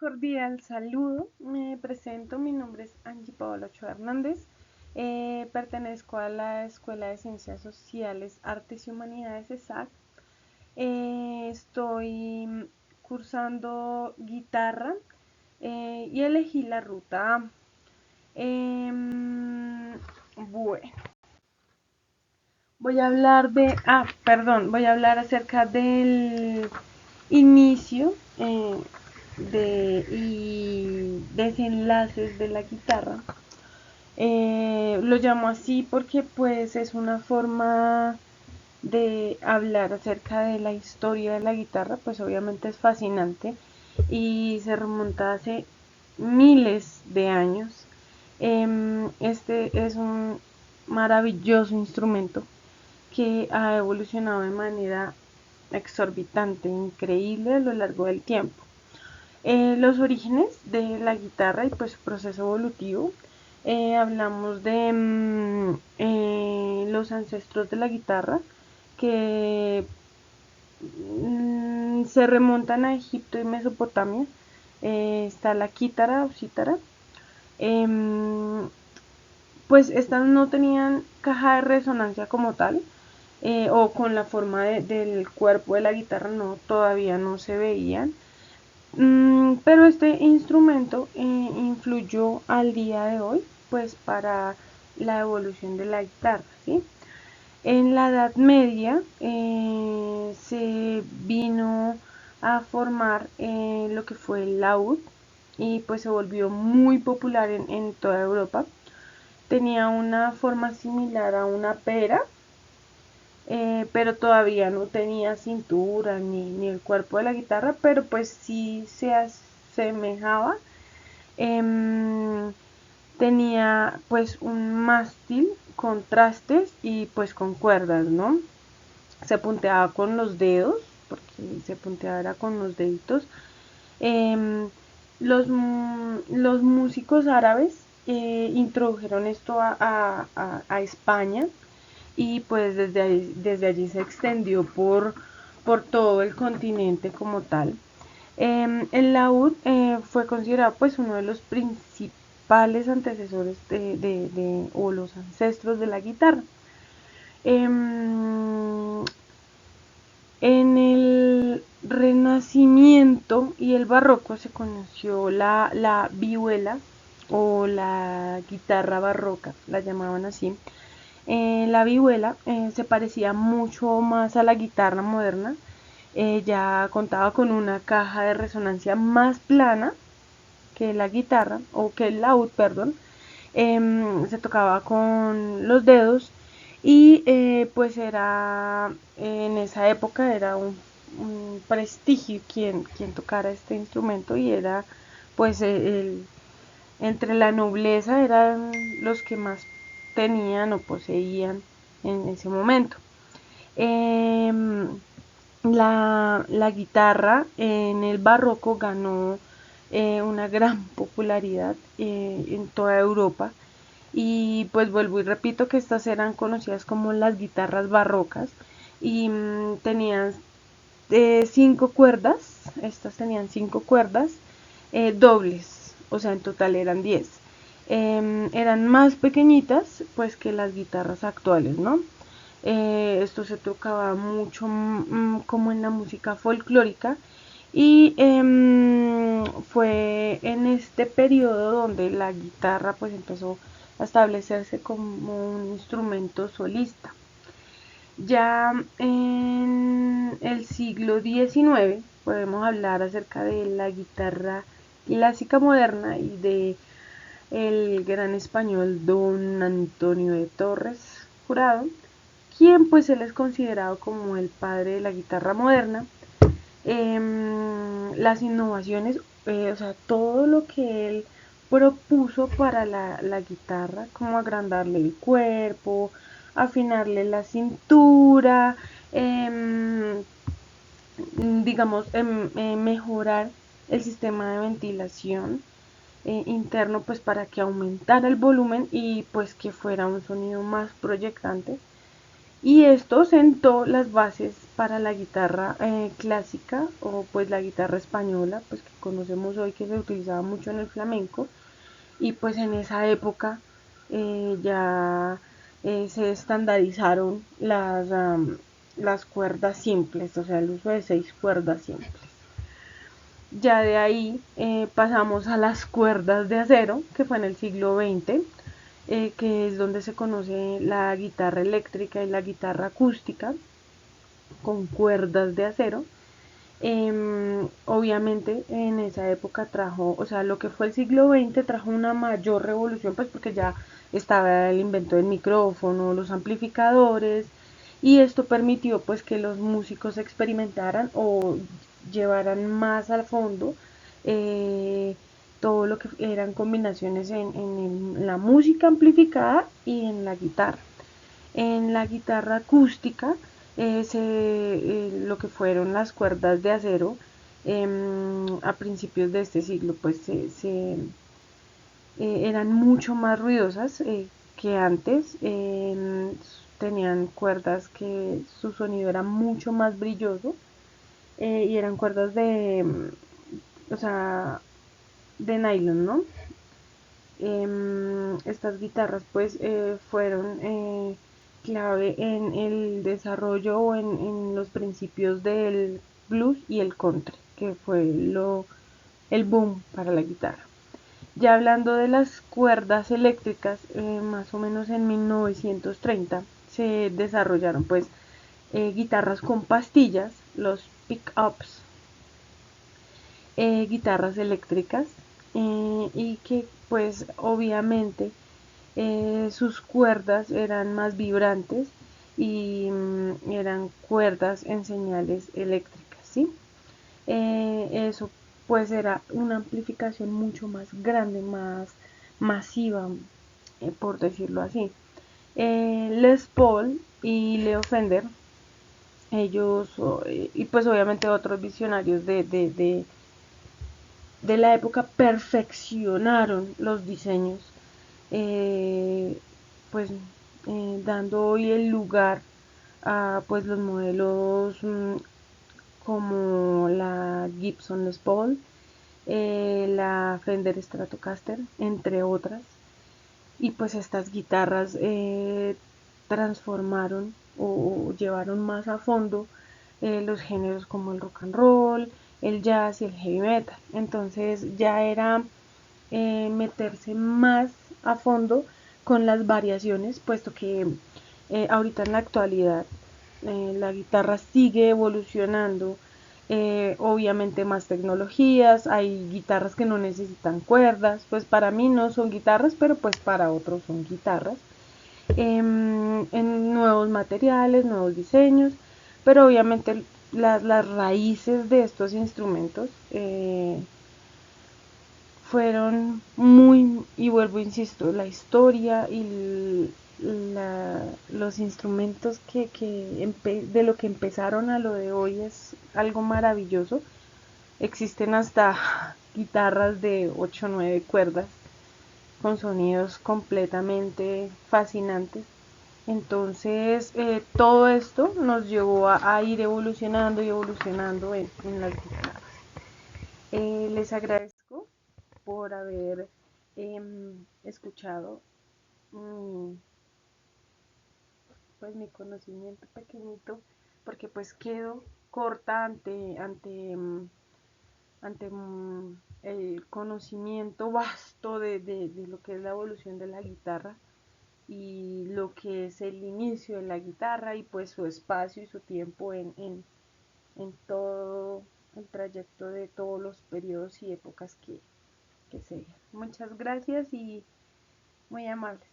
Cordial saludo, me presento, mi nombre es Angie Paola Ochoa Hernández, pertenezco a la Escuela de Ciencias Sociales, Artes y Humanidades ESAC. Estoy cursando guitarra y elegí la ruta A. Bueno, voy a hablar acerca del inicio y desenlaces de la guitarra. Lo llamo así porque pues es una forma de hablar acerca de la historia de la guitarra, pues obviamente es fascinante y se remonta hace miles de años. Este es un maravilloso instrumento que ha evolucionado de manera exorbitante, increíble a lo largo del tiempo. Los orígenes de la guitarra y pues su proceso evolutivo. Hablamos de los ancestros de la guitarra que se remontan a Egipto y Mesopotamia. Está la quítara o cítara. Pues estas no tenían caja de resonancia como tal, o con la forma del cuerpo de la guitarra, no, todavía no se veían. Pero este instrumento influyó al día de hoy, pues para la evolución de la guitarra, ¿sí? En la Edad Media se vino a formar lo que fue el laúd y pues se volvió muy popular en toda Europa. Tenía una forma similar a una pera, pero todavía no tenía cintura ni el cuerpo de la guitarra, pero pues sí se asemejaba. Em, Tenía pues un mástil con trastes y pues con cuerdas, ¿no? Se punteaba con los dedos, porque se punteaba era con los deditos. Em, los músicos árabes introdujeron esto a España y pues desde allí se extendió por todo el continente como tal. El laúd fue considerado pues uno de los principales antecesores o los ancestros de la guitarra. Em, en el Renacimiento y el Barroco se conoció la vihuela o la guitarra barroca, la llamaban así. La vihuela se parecía mucho más a la guitarra moderna. Ya contaba con una caja de resonancia más plana que la guitarra, o que el laúd, perdón. Se tocaba con los dedos y pues era, en esa época era un prestigio quien tocara este instrumento y era pues entre la nobleza eran los que más tenían o poseían en ese momento. Em, la guitarra en el barroco ganó una gran popularidad en toda Europa y pues vuelvo y repito que estas eran conocidas como las guitarras barrocas y tenían 5 cuerdas, estas tenían 5 cuerdas dobles, o sea en total eran 10. Eran más pequeñitas pues que las guitarras actuales, ¿no? Esto se tocaba mucho como en la música folclórica y fue en este periodo donde la guitarra pues empezó a establecerse como un instrumento solista. Ya en el siglo XIX podemos hablar acerca de la guitarra clásica moderna y de el gran español don Antonio de Torres Jurado, quien pues él es considerado como el padre de la guitarra moderna. Las innovaciones, o sea, todo lo que él propuso para la guitarra, como agrandarle el cuerpo, afinarle la cintura, digamos, mejorar el sistema de ventilación interno, pues para que aumentara el volumen y pues que fuera un sonido más proyectante. Y esto sentó las bases para la guitarra clásica o pues la guitarra española, pues que conocemos hoy, que se utilizaba mucho en el flamenco. Y pues en esa época ya se estandarizaron las cuerdas simples, o sea, el uso de 6 cuerdas simples. Ya de ahí pasamos a las cuerdas de acero, que fue en el siglo XX, que es donde se conoce la guitarra eléctrica y la guitarra acústica con cuerdas de acero. Obviamente en esa época trajo, o sea, lo que fue el siglo XX trajo una mayor revolución, pues porque ya estaba el invento del micrófono, los amplificadores, y esto permitió pues que los músicos experimentaran o llevaran más al fondo eh, todo lo que eran combinaciones en la música amplificada y en la guitarra. En la guitarra acústica, lo que fueron las cuerdas de acero a principios de este siglo, pues eran mucho más ruidosas que antes. Tenían cuerdas que su sonido era mucho más brilloso y eran cuerdas o sea, de nylon, ¿no? Estas guitarras pues fueron clave en el desarrollo o en los principios del blues y el country, que fue el boom para la guitarra. Ya hablando de las cuerdas eléctricas, más o menos en 1930 se desarrollaron pues guitarras con pastillas, los pick-ups, guitarras eléctricas y que pues obviamente sus cuerdas eran más vibrantes y eran cuerdas en señales eléctricas, ¿sí? Eso pues era una amplificación mucho más grande, más masiva, por decirlo así. Les Paul y Leo Fender, ellos, y pues obviamente otros visionarios de la época perfeccionaron los diseños, eh, pues dando hoy el lugar a pues los modelos como la Gibson Les Paul, la Fender Stratocaster, entre otras. Y pues estas guitarras transformaron o llevaron más a fondo los géneros como el rock and roll, el jazz y el heavy metal. Entonces ya era meterse más a fondo con las variaciones, puesto que ahorita en la actualidad la guitarra sigue evolucionando, obviamente más tecnologías, hay guitarras que no necesitan cuerdas, pues para mí no son guitarras, pero pues para otros son guitarras, en nuevos materiales, nuevos diseños, pero obviamente las raíces de estos instrumentos fueron muy, y vuelvo, insisto, la historia y los instrumentos de lo que empezaron a lo de hoy es algo maravilloso. Existen hasta guitarras de 8 o 9 cuerdas con sonidos completamente fascinantes. Entonces, todo esto nos llevó a ir evolucionando y evolucionando en las guitarras. Les agradezco por haber escuchado mi, pues, mi conocimiento pequeñito, porque pues quedo corta ante el conocimiento vasto de lo que es la evolución de la guitarra y lo que es el inicio de la guitarra y pues su espacio y su tiempo en todo el trayecto de todos los periodos y épocas que se. Muchas gracias y muy amables.